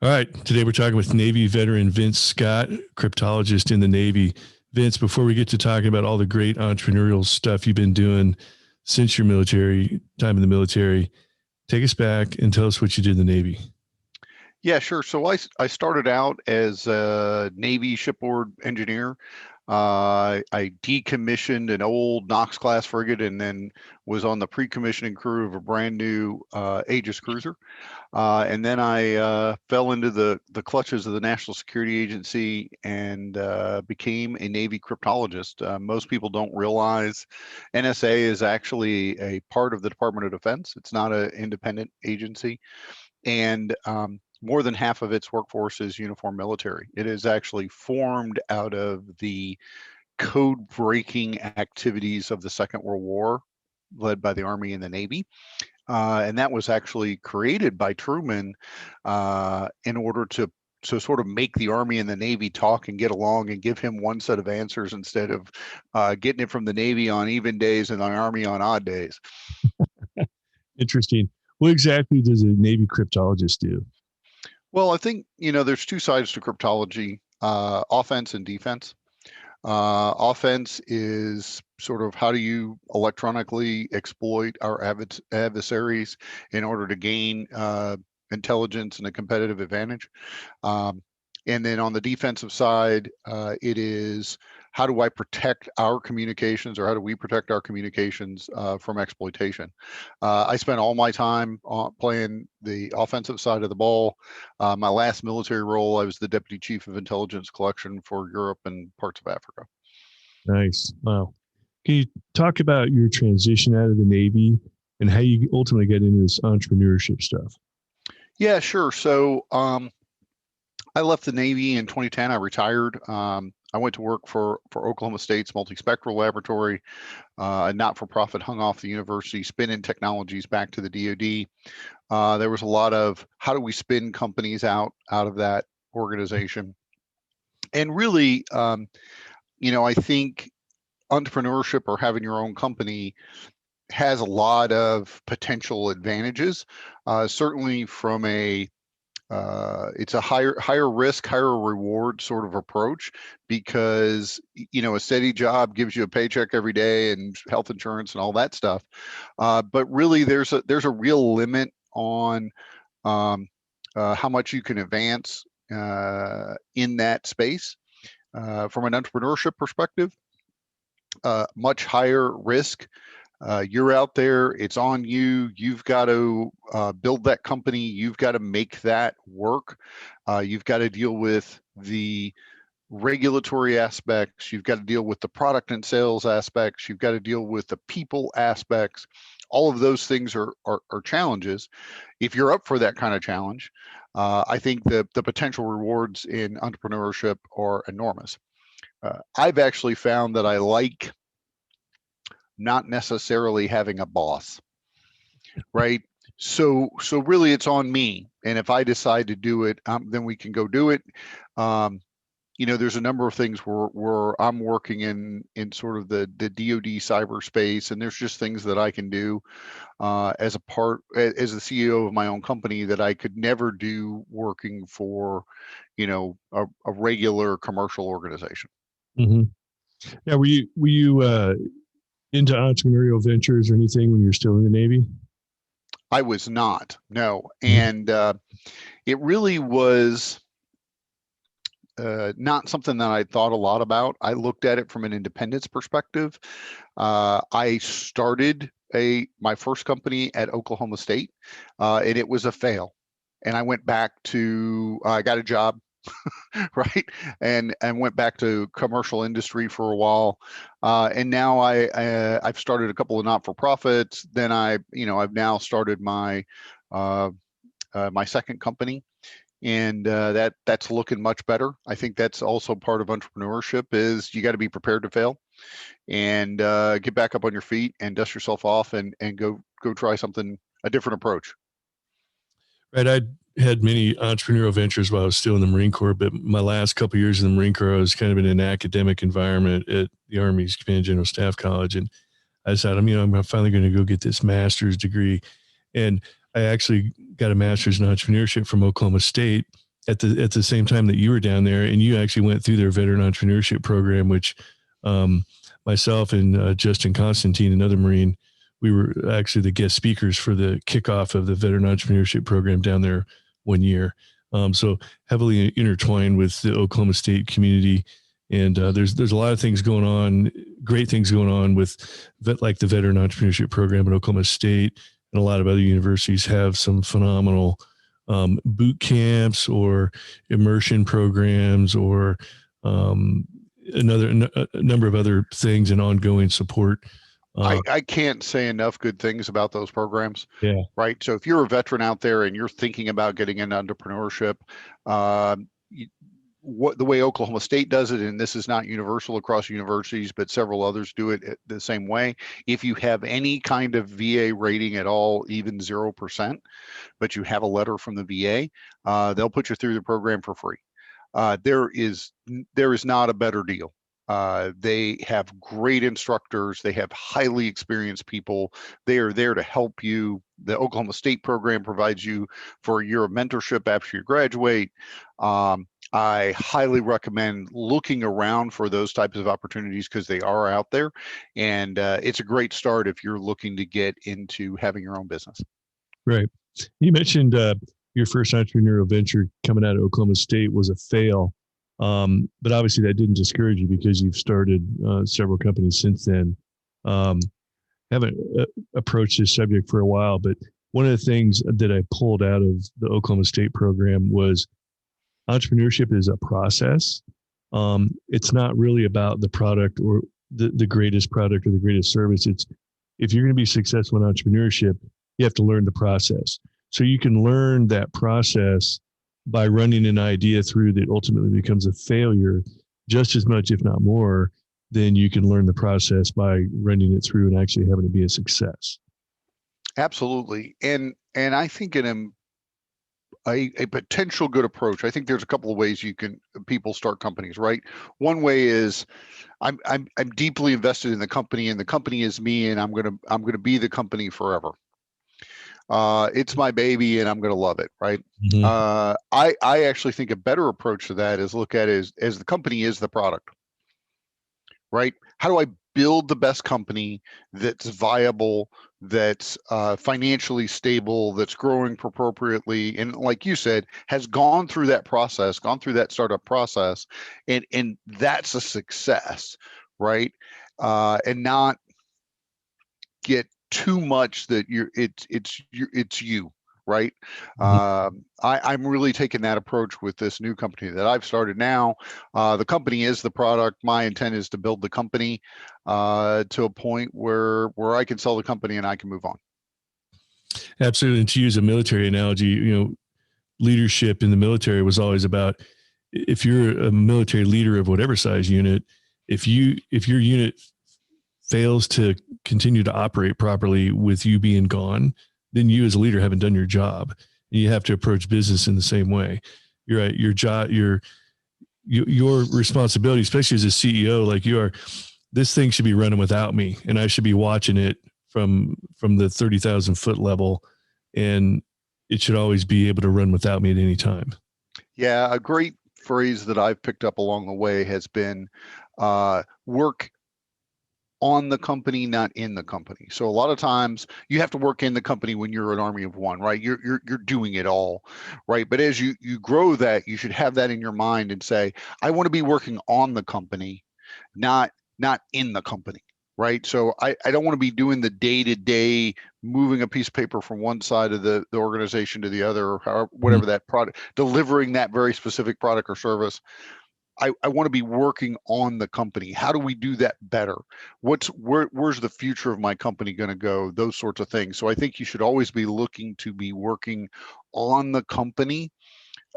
All right. Today we're talking with Navy veteran Vince Scott, cryptologist in the Navy. Vince, before we get to talking about all the great entrepreneurial stuff you've been doing since your military time in the military, take us back and tell us what you did in the Navy. Yeah, sure. So I started out as a Navy shipboard engineer. I decommissioned an old Knox class frigate and then was on the pre-commissioning crew of a brand new Aegis cruiser. And then I fell into the clutches of the National Security Agency and became a Navy cryptologist. Most people don't realize NSA is actually a part of the Department of Defense. It's not an independent agency. And more than half of its workforce is uniformed military. It is actually formed out of the code breaking activities of the Second World War, led by the Army and the Navy. And that was actually created by Truman in order to sort of make the Army and the Navy talk and get along and give him one set of answers instead of getting it from the Navy on even days and the Army on odd days. Interesting. What exactly does a Navy cryptologist do? Well, I think, there's two sides to cryptology, offense and defense. Offense is sort of how do you electronically exploit our adversaries in order to gain intelligence and a competitive advantage. And then on the defensive side, it is how do I protect our communications, or how do we protect our communications from exploitation? I spent all my time playing the offensive side of the ball. My last military role, I was the Deputy Chief of Intelligence Collection for Europe and parts of Africa. Nice. Wow. Can you talk about your transition out of the Navy and how you ultimately get into this entrepreneurship stuff? Yeah, sure. So I left the Navy in 2010. I retired. I went to work for Oklahoma State's multispectral laboratory, a not-for-profit hung off the university, spin-in technologies back to the DoD. There was a lot of how do we spin companies out of that organization, and really, I think entrepreneurship or having your own company has a lot of potential advantages. Certainly, from it's a higher risk, higher reward sort of approach, because a steady job gives you a paycheck every day and health insurance and all that stuff. But really, there's a real limit on how much you can advance in that space. From an entrepreneurship perspective, much higher risk. You're out there, it's on you. You've got to build that company. You've got to make that work. You've got to deal with the regulatory aspects. You've got to deal with the product and sales aspects. You've got to deal with the people aspects. All of those things are challenges. If you're up for that kind of challenge, I think the potential rewards in entrepreneurship are enormous. I've actually found that I like not necessarily having a boss, right? So really it's on me. And if I decide to do it, then we can go do it. There's a number of things where I'm working in sort of the DoD Cyber space, and there's just things that I can do as the CEO of my own company that I could never do working for, a regular commercial organization. Mm-hmm. Yeah. Were you into entrepreneurial ventures or anything when you were still in the Navy? I was not, no. And it really was not something that I thought a lot about. I looked at it from an independence perspective. I started my first company at Oklahoma State, and it was a fail. And I went back I got a job, right, and went back to commercial industry for a while. And now I've started a couple of not-for-profits. Then I've now started my my second company, and that's looking much better. I think that's also part of entrepreneurship is you got to be prepared to fail and get back up on your feet and dust yourself off and go try something, a different approach. Right. I had many entrepreneurial ventures while I was still in the Marine Corps, but my last couple of years in the Marine Corps, I was kind of in an academic environment at the Army's Command General Staff College. And I decided, I'm finally going to go get this master's degree. And I actually got a master's in entrepreneurship from Oklahoma State. at the same time that you were down there, and you actually went through their veteran entrepreneurship program, which um, myself and Justin Constantine, another Marine, we were actually the guest speakers for the kickoff of the veteran entrepreneurship program down there one year. So heavily intertwined with the Oklahoma State community. And there's a lot of things going on, great things going on with like the veteran entrepreneurship program at Oklahoma State, and a lot of other universities have some phenomenal boot camps or immersion programs or a number of other things and ongoing support. I can't say enough good things about those programs. Yeah. Right. So if you're a veteran out there and you're thinking about getting into entrepreneurship, uh, what the way Oklahoma State does it, and this is not universal across universities, but several others do it the same way. If you have any kind of VA rating at all, even 0%, but you have a letter from the VA, they'll put you through the program for free. There is not a better deal. They have great instructors. They have highly experienced people. They are there to help you. The Oklahoma State program provides you for a year of mentorship after you graduate. I highly recommend looking around for those types of opportunities because they are out there, and it's a great start if you're looking to get into having your own business. Right. You mentioned your first entrepreneurial venture coming out of Oklahoma State was a fail. But obviously that didn't discourage you because you've started several companies since then. Haven't approached this subject for a while, but one of the things that I pulled out of the Oklahoma State program was entrepreneurship is a process. It's not really about the product or the greatest product or the greatest service. It's if you're going to be successful in entrepreneurship, you have to learn the process. So you can learn that process by running an idea through that ultimately becomes a failure just as much, if not more, than you can learn the process by running it through and actually having it be a success. Absolutely. And I think a potential good approach, I think there's a couple of ways people start companies, right? One way is I'm deeply invested in the company, and the company is me, and I'm gonna be the company forever. It's my baby and I'm going to love it. Right. Mm-hmm. I actually think a better approach to that is look at it as the company is the product, right? How do I build the best company that's viable, that's financially stable, that's growing appropriately, and like you said, has gone through that process, gone through that startup process, and that's a success, right? And not get too much that it's you, right? Mm-hmm. I'm really taking that approach with this new company that I've started now. The company is the product. My intent is to build the company to a point where I can sell the company and I can move on. Absolutely. And to use a military analogy, leadership in the military was always about if you're a military leader of whatever size unit, if your unit fails to continue to operate properly with you being gone, then you as a leader haven't done your job. And you have to approach business in the same way. You're right. Your job, your responsibility, especially as a CEO, like you are, this thing should be running without me, and I should be watching it from the 30,000 foot level, and it should always be able to run without me at any time. Yeah, a great phrase that I've picked up along the way has been work on the company, not in the company. So a lot of times you have to work in the company when you're an army of one, right? You're doing it all, right? But as you grow that, you should have that in your mind and say, I want to be working on the company, not in the company, right? So I don't want to be doing the day-to-day moving a piece of paper from one side of the organization to the other, or however, whatever that product, delivering that very specific product or service. I want to be working on the company. How do we do that better? Where's the future of my company going to go? Those sorts of things. So I think you should always be looking to be working on the company,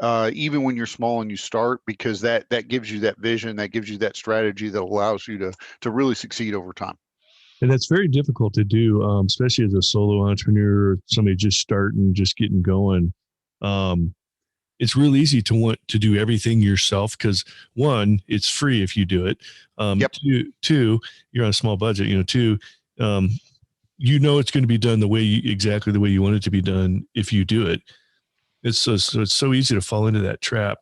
even when you're small and you start, because that gives you that vision, that gives you that strategy that allows you to really succeed over time. And that's very difficult to do, especially as a solo entrepreneur, somebody just starting, just getting going. It's real easy to want to do everything yourself because one, it's free if you do it. Yep. Two, you're on a small budget. Two, it's going to be done exactly the way you want it to be done if you do it. It's so easy to fall into that trap.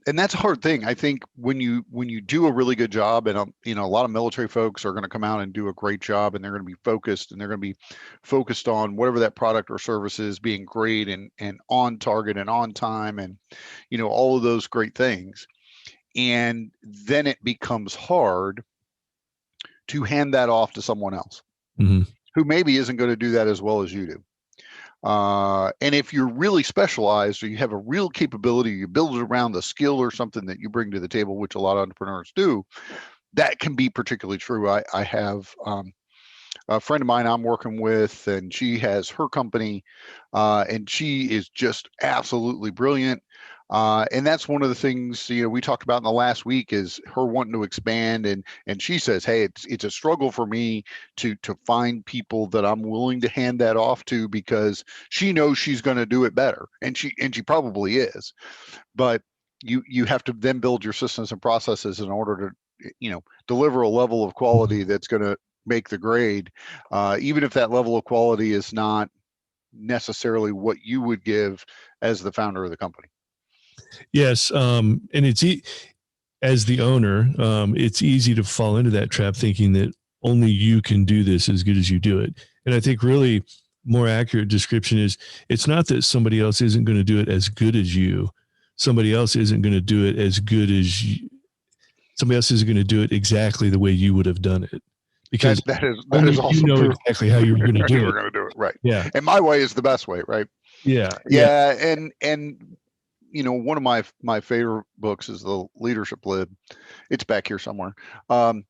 And that's a hard thing. I think when you do a really good job, and a lot of military folks are going to come out and do a great job, and they're going to be focused, and they're going to be focused on whatever that product or service is, being great and on target and on time, and all of those great things. And then it becomes hard to hand that off to someone else who maybe isn't going to do that as well as you do. And if you're really specialized, or you have a real capability, you build it around the skill or something that you bring to the table, which a lot of entrepreneurs do, that can be particularly true. I have a friend of mine I'm working with, and she has her company, and she is just absolutely brilliant. And that's one of the things we talked about in the last week, is her wanting to expand, and she says, hey, it's a struggle for me to find people that I'm willing to hand that off to, because she knows she's going to do it better, and she probably is. But you have to then build your systems and processes in order to deliver a level of quality that's going to make the grade, even if that level of quality is not necessarily what you would give as the founder of the company. Yes. And it's as the owner, it's easy to fall into that trap, thinking that only you can do this as good as you do it. And I think really more accurate description is, it's not that somebody else isn't going to do it as good as you. Somebody else isn't going to do it as good as you. Somebody else isn't going to do it exactly the way you would have done it. Because that is also true. Exactly how you were going to do it. We're going to do it right. Yeah. And my way is the best way, right? Yeah. And one of my favorite books is The Leadership Lid. It's back here somewhere. And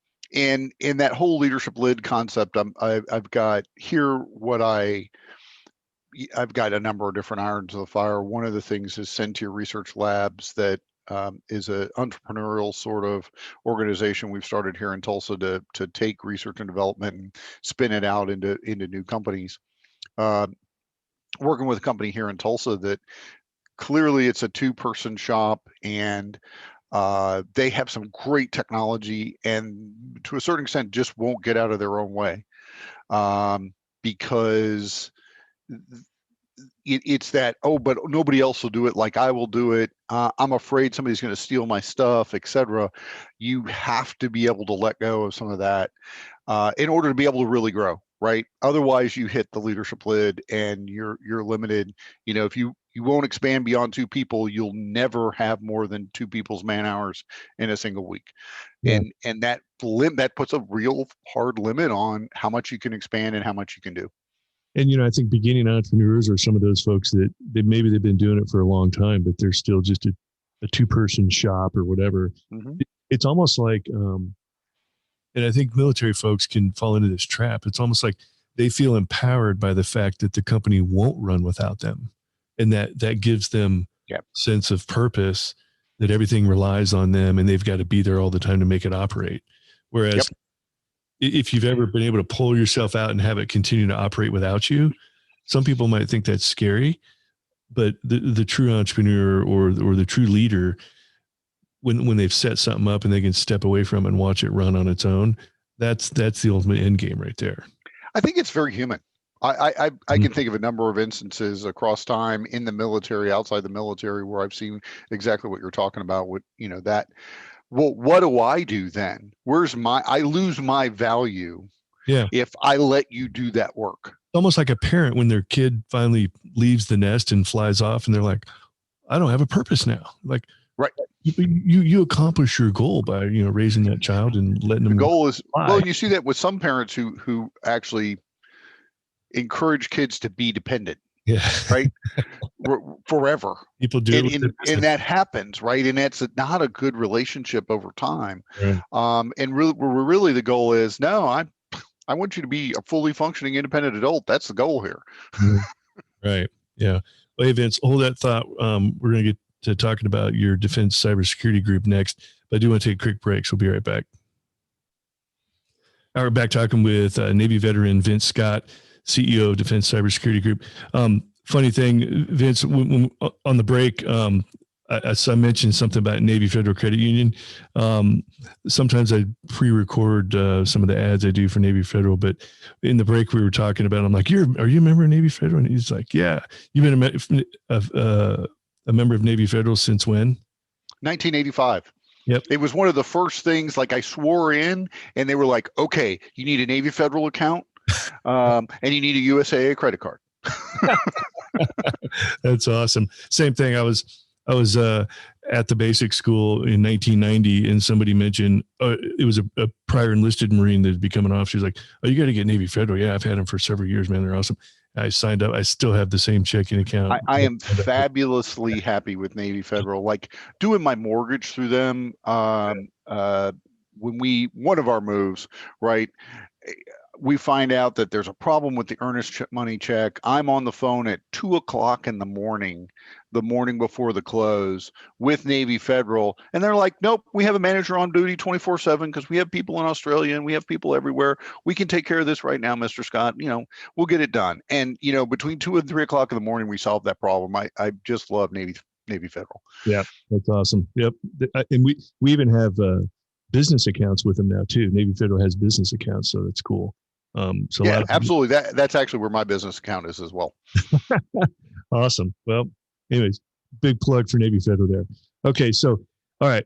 in that whole leadership lid concept, I've got here I've got a number of different irons of the fire. One of the things is Sentier Research Labs, that is an entrepreneurial sort of organization we've started here in Tulsa to take research and development and spin it out into new companies. Working with a company here in Tulsa that clearly it's a 2-person shop, and they have some great technology, and to a certain extent just won't get out of their own way, because it's that, but nobody else will do it like I will do it. I'm afraid somebody's going to steal my stuff, etc. You have to be able to let go of some of that in order to be able to really grow, right? Otherwise, you hit the leadership lid and you're limited. If you won't expand beyond 2 people, you'll never have more than 2 people's man hours in a single week. Yeah. And that puts a real hard limit on how much you can expand and how much you can do. And, I think beginning entrepreneurs are some of those folks that maybe they've been doing it for a long time, but they're still just a 2-person shop or whatever. Mm-hmm. It's almost like, and I think military folks can fall into this trap. It's almost like they feel empowered by the fact that the company won't run without them. And that gives them a sense of purpose, that everything relies on them and they've got to be there all the time to make it operate. Whereas if you've ever been able to pull yourself out and have it continue to operate without you, some people might think that's scary, but the true entrepreneur or the true leader, when they've set something up and they can step away from it and watch it run on its own, that's the ultimate end game right there. I think it's very human. I can think of a number of instances across time, in the military, outside the military, where I've seen exactly what you're talking about with, that. Well, what do I do then? I lose my value if I let you do that work. It's almost like a parent when their kid finally leaves the nest and flies off and they're like, I don't have a purpose now. Like, right. You accomplish your goal by, raising that child and letting them. The goal is, well, you see that with some parents who actually encourage kids to be dependent. Yeah. Right. Forever. People do it. And that happens, right? And that's not a good relationship over time. Right. And really the goal is, no, I want you to be a fully functioning independent adult. That's the goal here. Right. Yeah. Well, hey, Vince, hold that thought. We're going to get to talking about your defense cybersecurity group next, but I do want to take a quick break. So we'll be right back. All right, we're back talking with Navy veteran Vince Scott, CEO of Defense Cybersecurity Group. Funny thing, Vince, when on the break, I mentioned something about Navy Federal Credit Union. Sometimes I pre-record some of the ads I do for Navy Federal, but in the break we were talking about, I'm like, are you a member of Navy Federal? And he's like, yeah. You've been a member of Navy Federal since when? 1985. Yep. It was one of the first things, like I swore in, and they were like, okay, you need a Navy Federal account, and you need a USAA credit card. That's awesome. Same thing. I was at the basic school in 1990, and somebody mentioned it was a prior enlisted Marine that had become an officer. He's like, "Oh, you got to get Navy Federal." Yeah, I've had them for several years, man. They're awesome. I signed up. I still have the same checking account. I am fabulously happy with Navy Federal. Like doing my mortgage through them. When one of our moves, right, we find out that there's a problem with the earnest money check. I'm on the phone at 2:00 in the morning before the close with Navy Federal. And they're like, nope, we have a manager on duty 24/7 because we have people in Australia and we have people everywhere. We can take care of this right now, Mr. Scott. We'll get it done. And, between 2 and 3:00 in the morning, we solved that problem. I just love Navy Federal. Yeah, that's awesome. Yep. And we even have business accounts with them now too. Navy Federal has business accounts, so that's cool. So yeah, absolutely. That's actually where my business account is as well. Awesome. Well, anyways, big plug for Navy Federal there. Okay, so all right,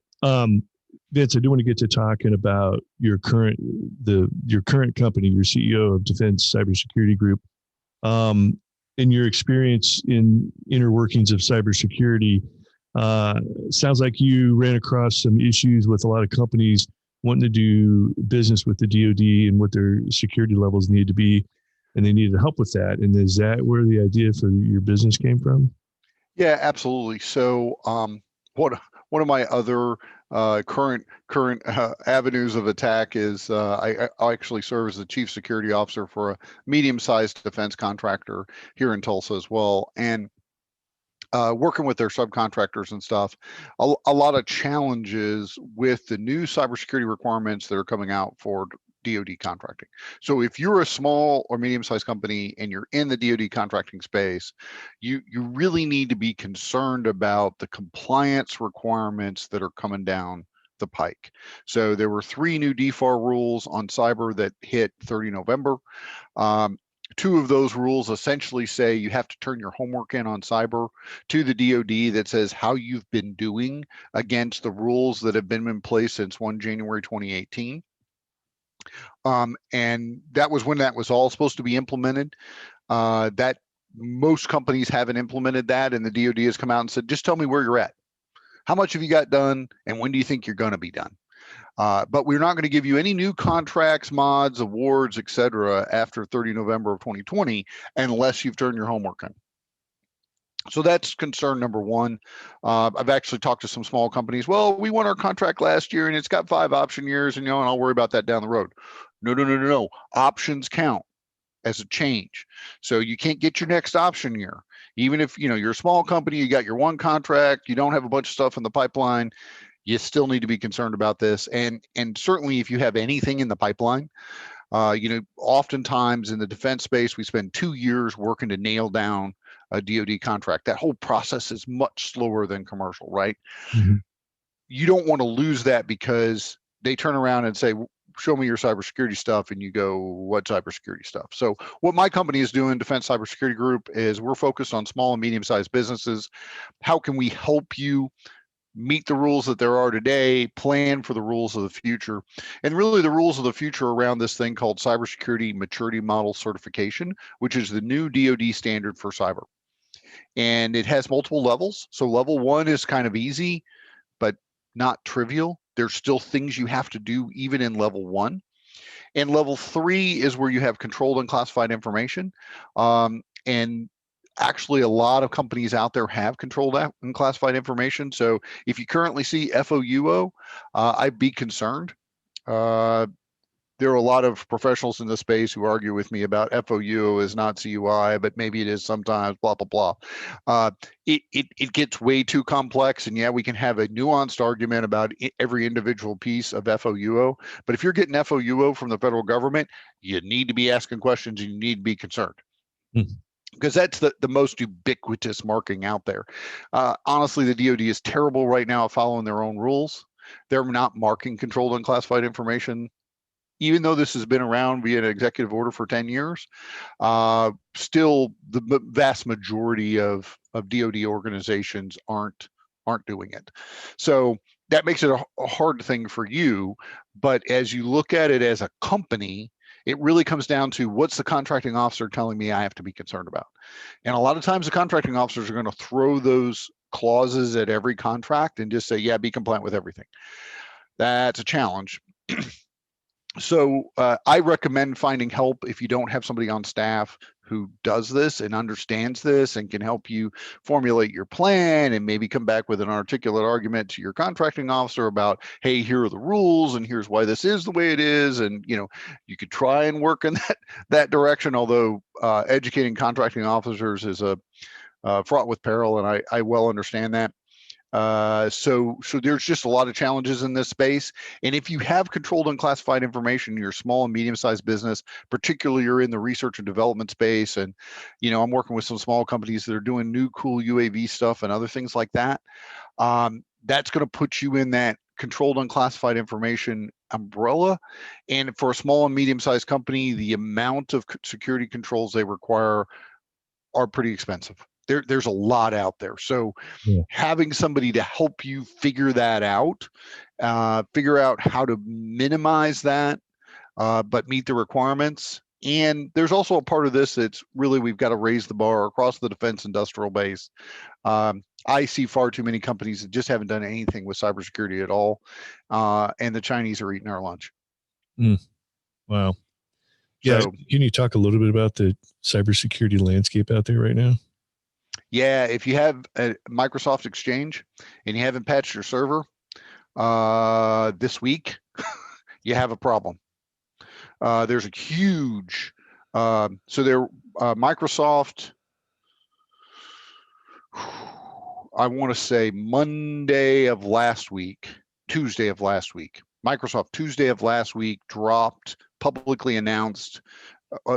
Vince, I do want to get to talking about your current company, your CEO of Defense Cybersecurity Group, and your experience in inner workings of cybersecurity. Sounds like you ran across some issues with a lot of companies wanting to do business with the DoD and what their security levels need to be, and they needed help with that. And is that where the idea for your business came from? Yeah, absolutely. So, one of my other current avenues of attack is I actually serve as the chief security officer for a medium-sized defense contractor here in Tulsa as well, and working with their subcontractors and stuff, a lot of challenges with the new cybersecurity requirements that are coming out for DoD contracting. So if you're a small or medium-sized company and you're in the DoD contracting space, you really need to be concerned about the compliance requirements that are coming down the pike. So there were 3 new DFAR rules on cyber that hit 30 November. 2 of those rules essentially say you have to turn your homework in on cyber to the DoD that says how you've been doing against the rules that have been in place since 1 January 2018. And that was when that was all supposed to be implemented. That most companies haven't implemented that, and the DoD has come out and said, just tell me where you're at. How much have you got done, and when do you think you're going to be done? But we're not going to give you any new contracts, mods, awards, et cetera, after 30 November of 2020, unless you've turned your homework in. So that's concern number 1. I've actually talked to some small companies. Well, we won our contract last year and it's got 5 option years, and I'll worry about that down the road. No. Options count as a change. So you can't get your next option year. Even if, you're a small company, you got your 1 contract, you don't have a bunch of stuff in the pipeline, you still need to be concerned about this. And certainly if you have anything in the pipeline, oftentimes in the defense space, we spend 2 years working to nail down a DoD contract. That whole process is much slower than commercial, right? Mm-hmm. You don't want to lose that because they turn around and say, show me your cybersecurity stuff, and you go, what cybersecurity stuff? So what my company is doing, Defense Cybersecurity Group, is we're focused on small and medium-sized businesses. How can we help you meet the rules that there are today, plan for the rules of the future? And really the rules of the future around this thing called Cybersecurity Maturity Model Certification, which is the new DoD standard for cyber. And it has multiple levels. So level 1 is kind of easy, but not trivial. There's still things you have to do even in level 1. And level 3 is where you have controlled and classified information. And actually a lot of companies out there have controlled and classified information. So if you currently see FOUO, I'd be concerned. There are a lot of professionals in the space who argue with me about FOUO is not CUI, but maybe it is sometimes, blah, blah, blah. It gets way too complex. And yeah, we can have a nuanced argument about every individual piece of FOUO. But if you're getting FOUO from the federal government, you need to be asking questions and you need to be concerned. because that's the most ubiquitous marking out there. Honestly, the DoD is terrible right now at following their own rules. They're not marking controlled unclassified information, even though this has been around via an executive order for 10 years. Still, the vast majority of DoD organizations aren't doing it. So that makes it a hard thing for you. But as you look at it as a company, it really comes down to what's the contracting officer telling me I have to be concerned about. And a lot of times the contracting officers are going to throw those clauses at every contract and just say, yeah, be compliant with everything. That's a challenge. So I recommend finding help if you don't have somebody on staff who does this and understands this and can help you formulate your plan and maybe come back with an articulate argument to your contracting officer about, hey, here are the rules and here's why this is the way it is. And, you know, you could try and work in that direction, although educating contracting officers is a fraught with peril, and I well understand that. So there's just a lot of challenges in this space. And if you have controlled unclassified information in your small and medium-sized business, particularly you're in the research and development space, and I'm working with some small companies that are doing new cool UAV stuff and other things like that, that's going to put you in that controlled unclassified information umbrella. And for a small and medium-sized company, the amount of security controls they require are pretty expensive. There's a lot out there. So having somebody to help you figure that out, figure out how to minimize that, but meet the requirements. And there's also a part of this that's really, we've got to raise the bar across the defense industrial base. I see far too many companies that just haven't done anything with cybersecurity at all. And the Chinese are eating our lunch. Wow. Yeah. So, can you talk a little bit about the cybersecurity landscape out there right now? Yeah, if you have a Microsoft Exchange and you haven't patched your server this week, you have a problem. There's a huge, Microsoft, I want to say Tuesday of last week, Microsoft Tuesday of last week dropped, publicly announced,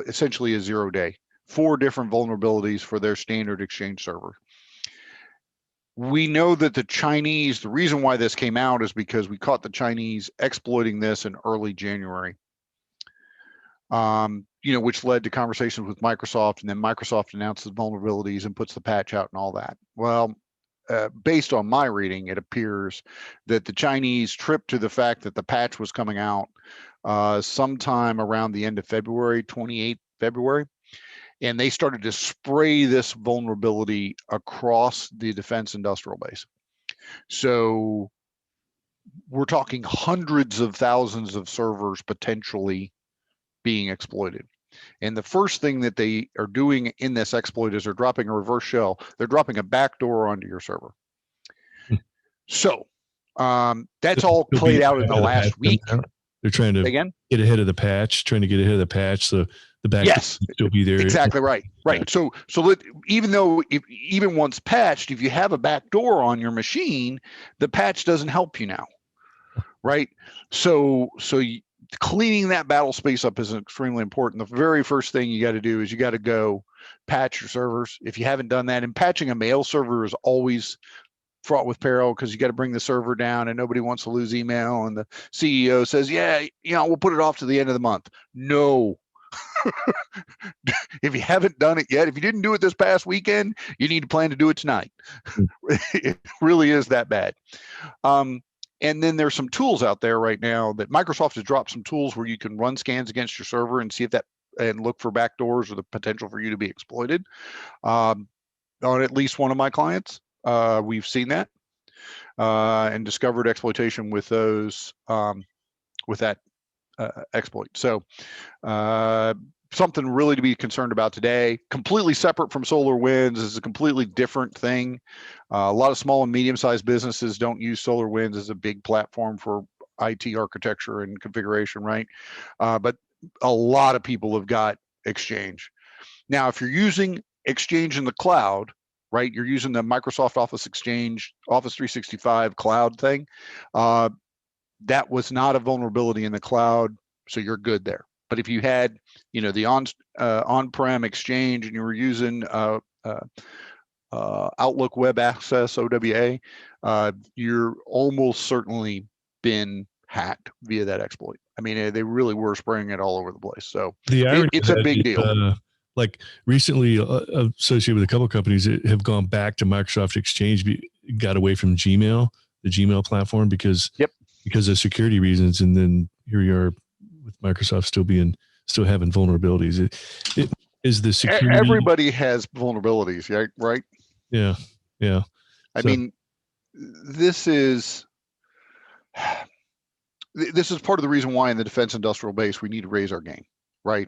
essentially a 0-day. 4 different vulnerabilities for their standard Exchange server. We know that the Chinese, the reason why this came out is because we caught the Chinese exploiting this in early January, which led to conversations with Microsoft, and then Microsoft announces vulnerabilities and puts the patch out and all that. Well, based on my reading, it appears that the Chinese tripped to the fact that the patch was coming out sometime around the end of February, 28th February. And they started to spray this vulnerability across the defense industrial base. So we're talking hundreds of thousands of servers potentially being exploited. And the first thing that they are doing in this exploit is they're dropping a reverse shell. They're dropping a backdoor onto your server. So that's all played out in the last week. They're trying to get ahead of the patch, so the back will still be there. Exactly right. Right. So even once patched, if you have a backdoor on your machine, the patch doesn't help you now. Right. So cleaning that battle space up is extremely important. The very first thing you got to do is you got to go patch your servers. If you haven't done that, and patching a mail server is always fraught with peril because you got to bring the server down and nobody wants to lose email. And the CEO says, yeah, we'll put it off to the end of the month. No. If you haven't done it yet, if you didn't do it this past weekend, you need to plan to do it tonight. It really is that bad. And then there's some tools out there right now that Microsoft has dropped some tools where you can run scans against your server and see if and look for backdoors or the potential for you to be exploited. On at least one of my clients, we've seen that and discovered exploitation with those, with that exploit. So something really to be concerned about today. Completely separate from SolarWinds is a completely different thing. A lot of small and medium-sized businesses don't use SolarWinds as a big platform for IT architecture and configuration, right? But a lot of people have got Exchange. Now, if you're using Exchange in the cloud, right, you're using the Microsoft Office Exchange, Office 365 cloud thing, that was not a vulnerability in the cloud, so you're good there. But if you had, the on-prem Exchange and you were using Outlook Web Access (OWA), you're almost certainly been hacked via that exploit. I mean, they really were spraying it all over the place. So The irony it's of a that big is, deal. like recently associated with a couple of companies that have gone back to Microsoft Exchange, got away from Gmail, the Gmail platform, because of security reasons. And then here we are with Microsoft still having vulnerabilities. It is the security. Everybody has vulnerabilities, right? Yeah. Yeah. I So, mean, this is part of the reason why in the defense industrial base we need to raise our game, right?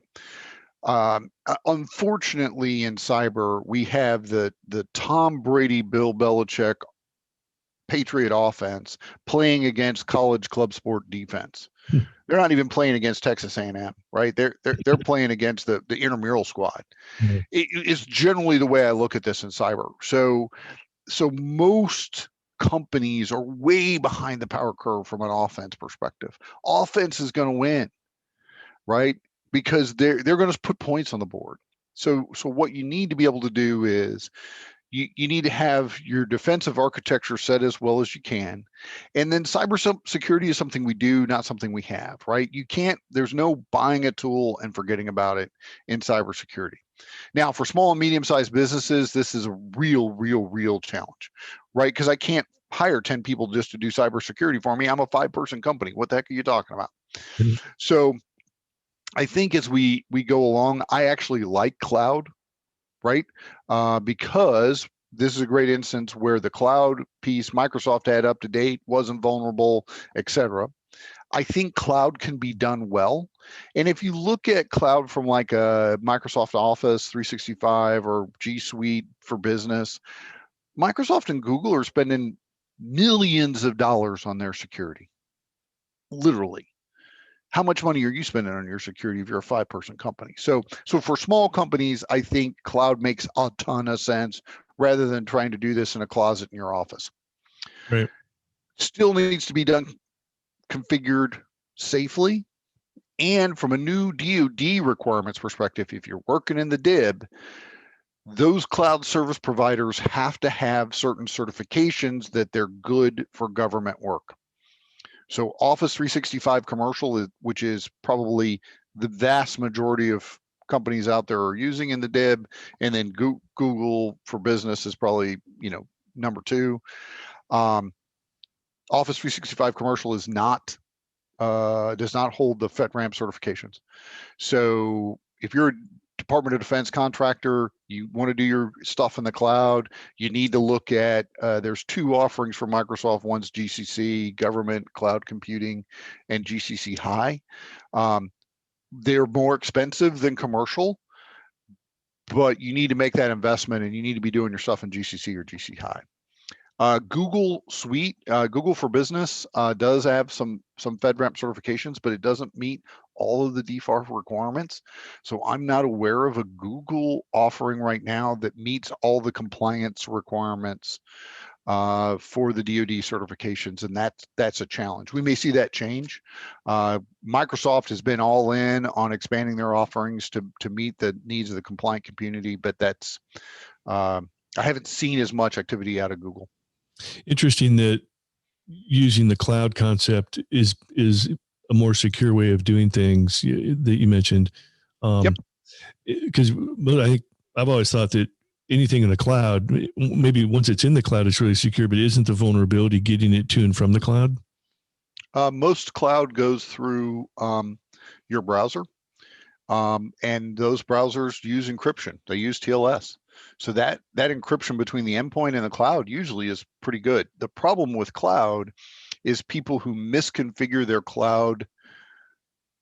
Unfortunately, in cyber, we have the Tom Brady, Bill Belichick Patriot offense playing against college club sport defense. They're not even playing against Texas A&M, right? They're playing against the intramural squad. It's generally the way I look at this in cyber. So most companies are way behind the power curve from an offense perspective. Offense is going to win, right? Because they're going to put points on the board. So what you need to be able to do is you need to have your defensive architecture set as well as you can. And then cybersecurity is something we do, not something we have, right? There's no buying a tool and forgetting about it in cybersecurity. Now, for small and medium-sized businesses, this is a real challenge, right? Because I can't hire 10 people just to do cybersecurity for me. I'm a 5-person company. What the heck are you talking about? So I think as we go along, I actually like cloud, right? Because this is a great instance where the cloud piece Microsoft had up to date, wasn't vulnerable, etc. I think cloud can be done well. And if you look at cloud from like a Microsoft Office 365 or G Suite for business, Microsoft and Google are spending millions of dollars on their security. Literally. How much money are you spending on your security if you're a 5-person company? So for small companies, I think cloud makes a ton of sense rather than trying to do this in a closet in your office. right. Still needs to be done, configured safely. And from a new DoD requirements perspective, if you're working in the DIB, those cloud service providers have to have certain certifications that they're good for government work. So Office 365 commercial, which is probably the vast majority of companies out there are using in the DIB, and then Google for business is probably, number 2. Office 365 commercial does not hold the FedRAMP certifications. So if you're a Department of Defense contractor, you want to do your stuff in the cloud, you need to look at, there's 2 offerings for Microsoft. One's GCC, government cloud computing, and GCC High. They're more expensive than commercial, but you need to make that investment and you need to be doing your stuff in GCC or GCC High. Google Suite, Google for Business does have some FedRAMP certifications, but it doesn't meet all of the DFAR requirements. So I'm not aware of a Google offering right now that meets all the compliance requirements for the DoD certifications, and that's a challenge. We may see that change. Microsoft has been all in on expanding their offerings to meet the needs of the compliant community, but that's I haven't seen as much activity out of Google. Interesting that using the cloud concept is a more secure way of doing things that you mentioned. Because I think I've always thought that anything in the cloud, maybe once it's in the cloud, it's really secure, but isn't the vulnerability getting it to and from the cloud? Most cloud goes through your browser, and those browsers use encryption. They use TLS. So that encryption between the endpoint and the cloud usually is pretty good. The problem with cloud is people who misconfigure their cloud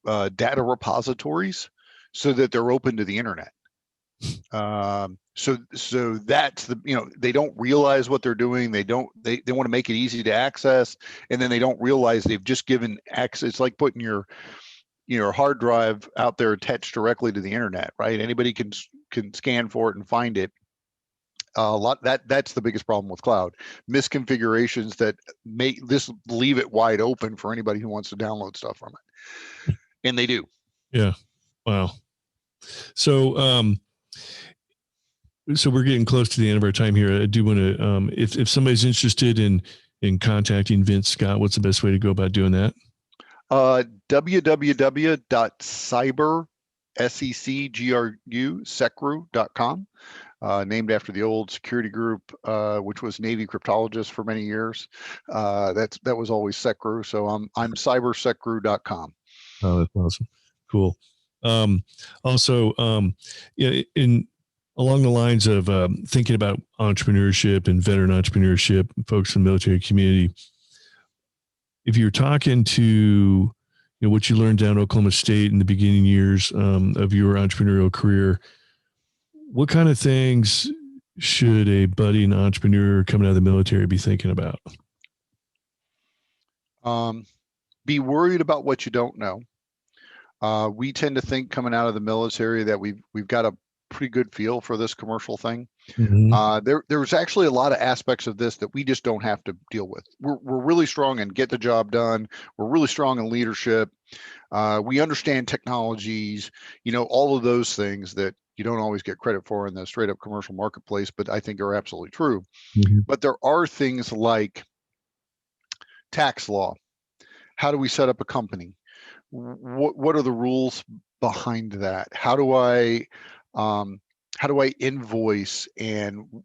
data repositories so that they're open to the internet. So that's they don't realize what they're doing. They want to make it easy to access, and then they don't realize they've just given access. It's like putting your hard drive out there attached directly to the internet, right? Anybody can scan for it and find it. That's the biggest problem with cloud. Misconfigurations that leave it wide open for anybody who wants to download stuff from it. And they do. Yeah. Wow. So, so we're getting close to the end of our time here. I do want to, if somebody's interested in contacting Vince Scott, what's the best way to go about doing that? Secru.com, named after the old security group, which was Navy Cryptologist for many years. That was always Secru. So I'm cybersecru.com. Oh, that's awesome. Cool. Also, yeah, in along the lines of thinking about entrepreneurship and veteran entrepreneurship, folks in the military community, if you're talking to what you learned down at Oklahoma State in the beginning years of your entrepreneurial career, what kind of things should a budding entrepreneur coming out of the military be thinking about? Be worried about what you don't know. We tend to think coming out of the military that we've got a pretty good feel for this commercial thing. Mm-hmm. There's actually a lot of aspects of this that we just don't have to deal with. We're really strong in get the job done. We're really strong in leadership. We understand technologies, all of those things that you don't always get credit for in the straight up commercial marketplace, but I think are absolutely true. Mm-hmm. But there are things like tax law. How do we set up a company? What are the rules behind that? How do I invoice and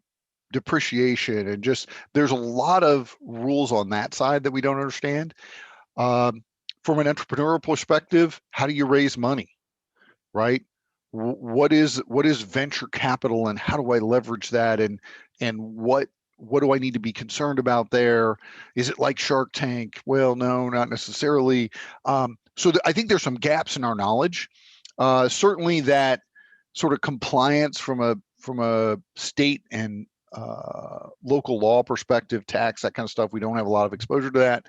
depreciation, and just there's a lot of rules on that side that we don't understand. From an entrepreneurial perspective, how do you raise money, right? What is venture capital, and how do I leverage that, and what do I need to be concerned about there? Is it like Shark Tank? Well, no, not necessarily. So I think there's some gaps in our knowledge. Certainly that sort of compliance from a state and local law perspective, tax, that kind of stuff, we don't have a lot of exposure to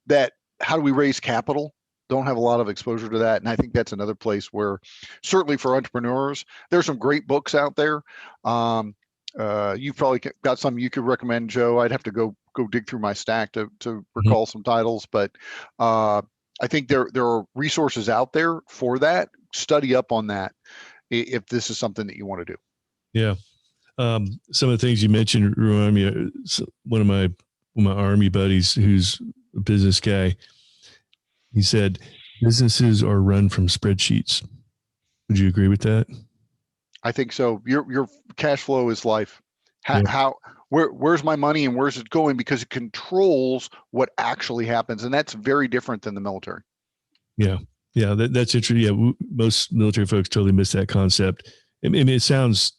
that. How do we raise capital? Don't have a lot of exposure to that. And I think that's another place where certainly for entrepreneurs, there's some great books out there. You've probably got some you could recommend, Joe. I'd have to go dig through my stack to recall some titles, but I think there are resources out there for that. Study up on that if this is something that you want to do. Yeah. Some of the things you mentioned remind me of one of my Army buddies who's a business guy. He said, businesses are run from spreadsheets. Would you agree with that? I think so. Your cash flow is life. Where's my money and where's it going? Because it controls what actually happens, and that's very different than the military. Yeah, that's interesting. Yeah, most military folks totally miss that concept. I mean, it sounds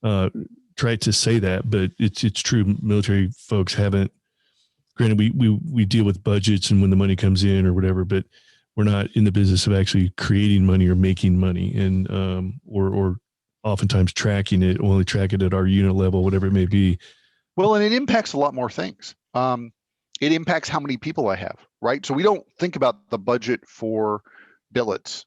trite to say that, but it's true. Military folks haven't. Granted, we deal with budgets and when the money comes in or whatever, but we're not in the business of actually creating money or making money, and or oftentimes tracking it, only track it at our unit level, whatever it may be. Well, and it impacts a lot more things. It impacts how many people I have, right? So we don't think about the budget for billets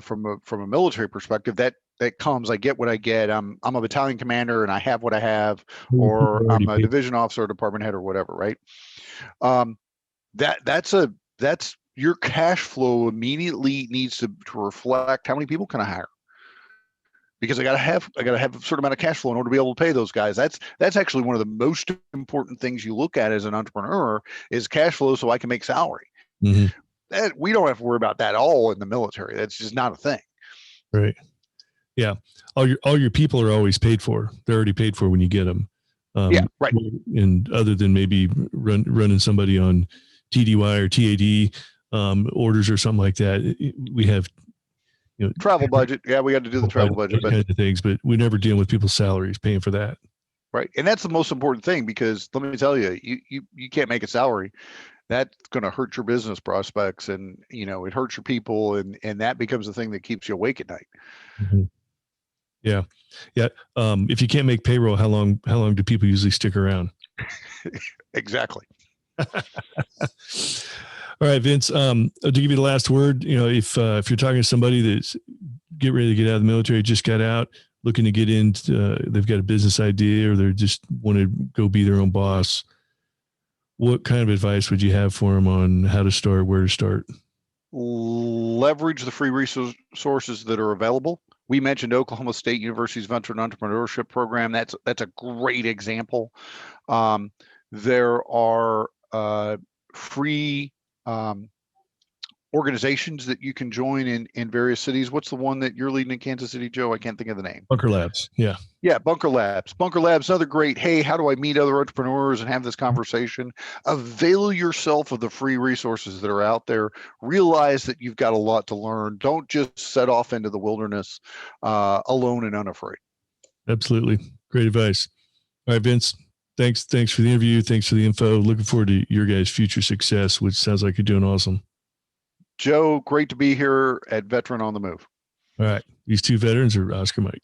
from a military perspective. That comes, I get what I get. I'm a battalion commander and I have what I have, or I'm a division officer, or department head, or whatever, right? That's your cash flow immediately needs to reflect how many people can I hire, because I gotta have a certain amount of cash flow in order to be able to pay those guys. That's actually one of the most important things you look at as an entrepreneur is cash flow, so I can make salary. That we don't have to worry about that all in the military. That's just not a thing. Right. Yeah. All your people are always paid for. They're already paid for when you get them. Yeah. Right. And other than maybe running somebody on TDY or TAD orders or something like that, we have travel budget. Yeah, we got to do the travel budget, but kinds of things, but we never deal with people's salaries, paying for that. Right, and that's the most important thing, because let me tell you, you can't make a salary. That's going to hurt your business prospects, and it hurts your people, and that becomes the thing that keeps you awake at night. Yeah. If you can't make payroll, how long do people usually stick around? Exactly. All right, Vince. To give you the last word, if you're talking to somebody that's getting ready to get out of the military, just got out, looking to get into, they've got a business idea, or they just want to go be their own boss, what kind of advice would you have for them on how to start, where to start? leverage the free resources that are available. We mentioned Oklahoma State University's Veteran Entrepreneurship Program. That's a great example. There are free organizations that you can join in various cities. What's the one that you're leading in Kansas City, Joe? I can't think of the name. Bunker Labs. Yeah. Yeah, Bunker Labs. Bunker Labs, another great, hey, how do I meet other entrepreneurs and have this conversation? Avail yourself of the free resources that are out there. Realize that you've got a lot to learn. Don't just set off into the wilderness alone and unafraid. Absolutely. Great advice. All right, Vince, thanks for the interview. Thanks for the info. Looking forward to your guys' future success, which sounds like you're doing awesome. Joe, great to be here at Veteran on the Move. All right. These two veterans are Oscar Mike.